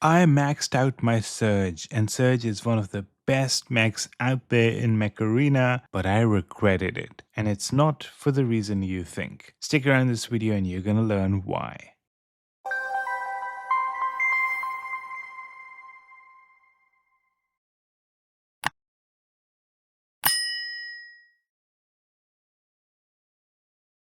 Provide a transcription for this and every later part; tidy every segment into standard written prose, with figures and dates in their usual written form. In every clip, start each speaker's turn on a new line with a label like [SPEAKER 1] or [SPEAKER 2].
[SPEAKER 1] I maxed out my Surge, and Surge is one of the best mechs out there in Mech Arena, but I regretted it. And it's not for the reason you think. Stick around this video and you're gonna learn why.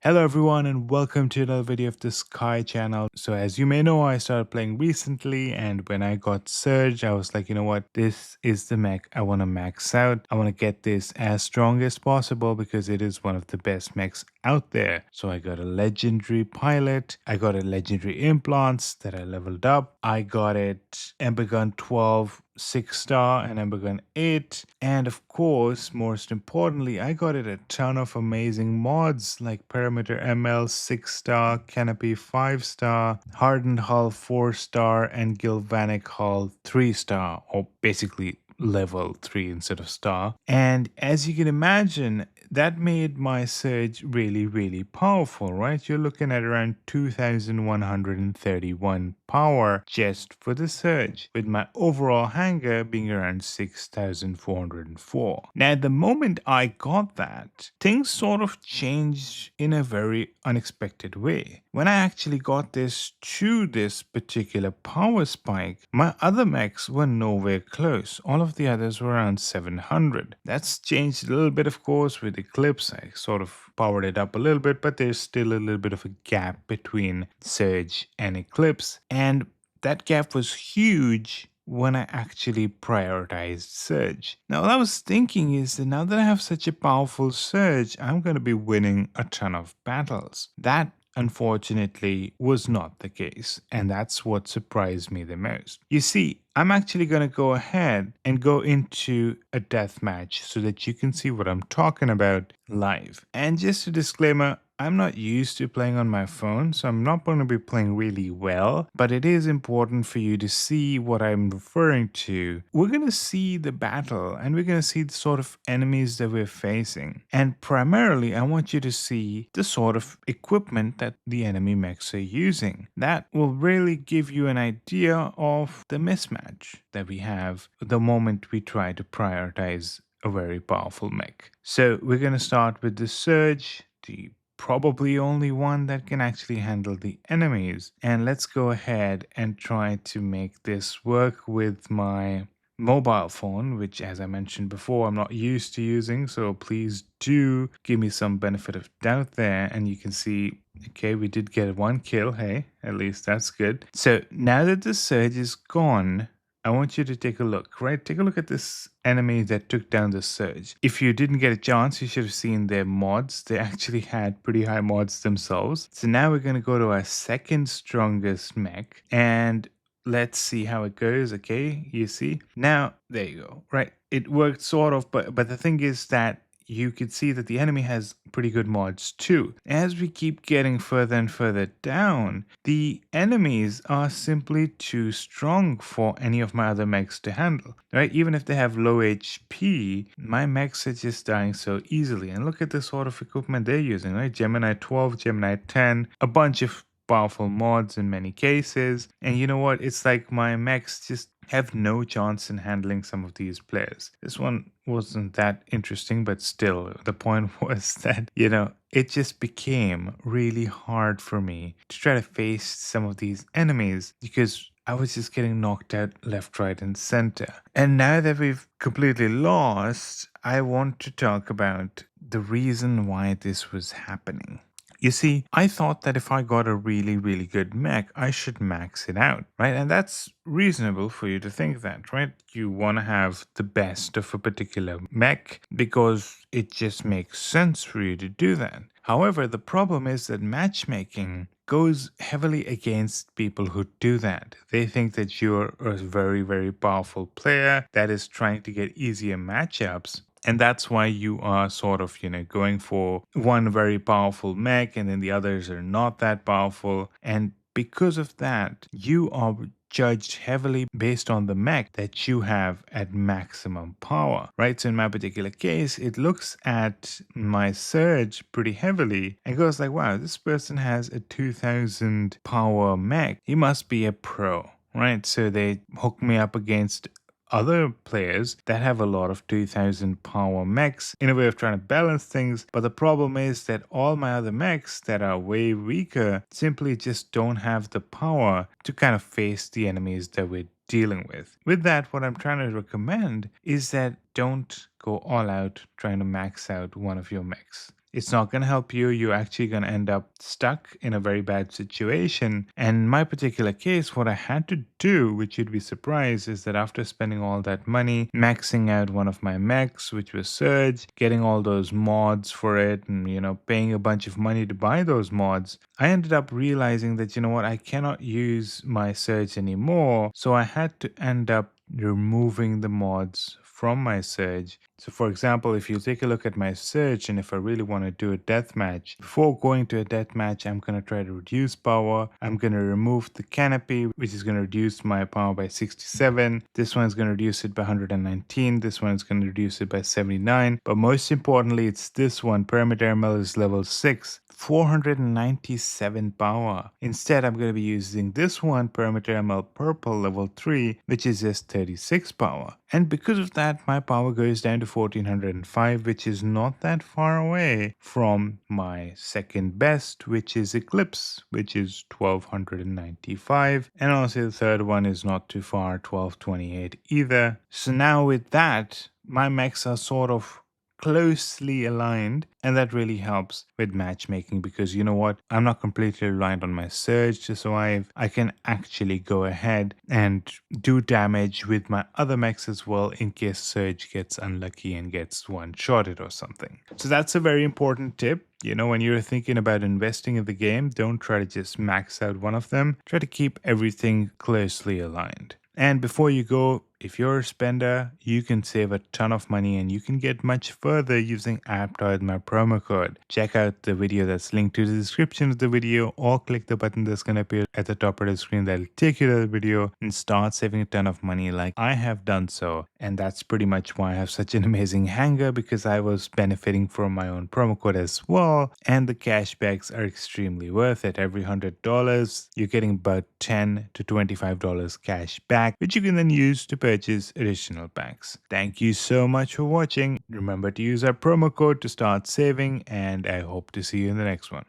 [SPEAKER 1] Hello everyone and welcome to another video of the Sky channel. So as you may know, I started playing recently, and when I got Surge, I was like, you know what, this is the mech I want to max out. I want to get this as strong as possible because it is one of the best mechs out there. So I got a legendary pilot, I got a legendary implants that I leveled up, I got it Ember gun 12 6-star and Ember gun 8, and of course, most importantly, I got it a ton of amazing mods like Perimeter ML 6-star, Canopy 5-star, Hardened Hull 4-star, and Galvanic Hull 3-star, or basically level 3 instead of star. And as you can imagine, that made my Surge really powerful, right? You're looking at around 2131 power just for the Surge, with my overall Hangar being around 6404. Now, the moment I got that, things sort of changed in a very unexpected way. When I actually got this to this particular power spike, my other mechs were nowhere close. All of the others were around 700. That's changed a little bit, of course, with Eclipse. I sort of powered it up a little bit, but there's still a little bit of a gap between Surge and Eclipse. And that gap was huge when I actually prioritized Surge. Now, what I was thinking is that now that I have such a powerful Surge, I'm going to be winning a ton of battles. That unfortunately was not the case, and that's what surprised me the most. You see, I'm actually going to go ahead and go into a death match so that you can see what I'm talking about live. And just a disclaimer, I'm not used to playing on my phone, so I'm not going to be playing really well, but it is important for you to see what I'm referring to. We're going to see the battle, and we're going to see the sort of enemies that we're facing. And primarily, I want you to see the sort of equipment that the enemy mechs are using. That will really give you an idea of the mismatch that we have the moment we try to prioritize a very powerful mech. So we're going to start with the Surge, the probably only one that can actually handle the enemies. And let's go ahead and try to make this work with my mobile phone, which, as I mentioned before, I'm not used to using, so please do give me some benefit of doubt there. And you can see, okay, we did get one kill. Hey, at least that's good. So now that the Surge is gone, I want you to take a look, right? Take a look at this enemy that took down the Surge. If you didn't get a chance, you should have seen their mods. They actually had pretty high mods themselves. So now we're going to go to our second strongest mech, and let's see how it goes. Okay, you see? Now, there you go, right? It worked sort of, but the thing is that you could see that the enemy has pretty good mods too. As we keep getting further and further down, the enemies are simply too strong for any of my other mechs to handle, right? Even if they have low HP, my mechs are just dying so easily. And look at the sort of equipment they're using, right? Gemini 12, Gemini 10, a bunch of powerful mods in many cases. And you know what? It's like my mechs just have no chance in handling some of these players. This one wasn't that interesting, but still, the point was that, you know, it just became really hard for me to try to face some of these enemies because I was just getting knocked out left, right, and center. And now that we've completely lost, I want to talk about the reason why this was happening. You see, I thought that if I got a really good mech, I should max it out, right? And that's reasonable for you to think that, right? You want to have the best of a particular mech because it just makes sense for you to do that. However, the problem is that matchmaking goes heavily against people who do that. They think that you're a very powerful player that is trying to get easier matchups. And that's why you are sort of, you know, going for one very powerful mech and then the others are not that powerful. And because of that, you are judged heavily based on the mech that you have at maximum power, right? So in my particular case, it looks at my Surge pretty heavily and goes like, wow, this person has a 2000 power mech. He must be a pro. right? So they hook me up against other players that have a lot of 2000 power mechs in a way of trying to balance things. But the problem is that all my other mechs that are way weaker simply just don't have the power to kind of face the enemies that we're dealing with. With that, what I'm trying to recommend is that don't go all out trying to max out one of your mechs. It's not going to help you. You're actually going to end up stuck in a very bad situation. And in my particular case, what I had to do, which you'd be surprised, is that after spending all that money, maxing out one of my mechs, which was Surge, getting all those mods for it, and, paying a bunch of money to buy those mods, I ended up realizing that, what, I cannot use my Surge anymore. So I had to end up removing the mods from my Surge. So for example, if you take a look at my Surge, and if I really want to do a deathmatch, before going to a deathmatch, I'm going to try to reduce power. I'm going to remove the canopy, which is going to reduce my power by 67. This one's going to reduce it by 119. This one's going to reduce it by 79. But most importantly, it's this one. Perimeter ML is level 6. 497 power. Instead, I'm going to be using this one, Perimeter ML Purple level 3, which is just 36 power. And because of that, my power goes down to 1405, which is not that far away from my second best, which is Eclipse, which is 1295. And also the third one is not too far, 1228 either. So now with that, my mechs are sort of closely aligned, and that really helps with matchmaking because you know what, I'm not completely reliant on my Surge to survive. I can actually go ahead and do damage with my other mechs as well in case Surge gets unlucky and gets one-shotted or something. So that's a very important tip. When you're thinking about investing in the game, don't try to just max out one of them. Try to keep everything closely aligned. And before you go, if you're a spender, you can save a ton of money and you can get much further using APTOIDE, my promo code. Check out the video that's linked to the description of the video or click the button that's going to appear at the top of the screen that'll take you to the video and start saving a ton of money like I have done so. And that's pretty much why I have such an amazing Hangar, because I was benefiting from my own promo code as well. And the cashbacks are extremely worth it. Every $100, you're getting about $10 to $25 cash back, which you can then use to purchase additional packs. Thank you so much for watching. Remember to use our promo code to start saving, and I hope to see you in the next one.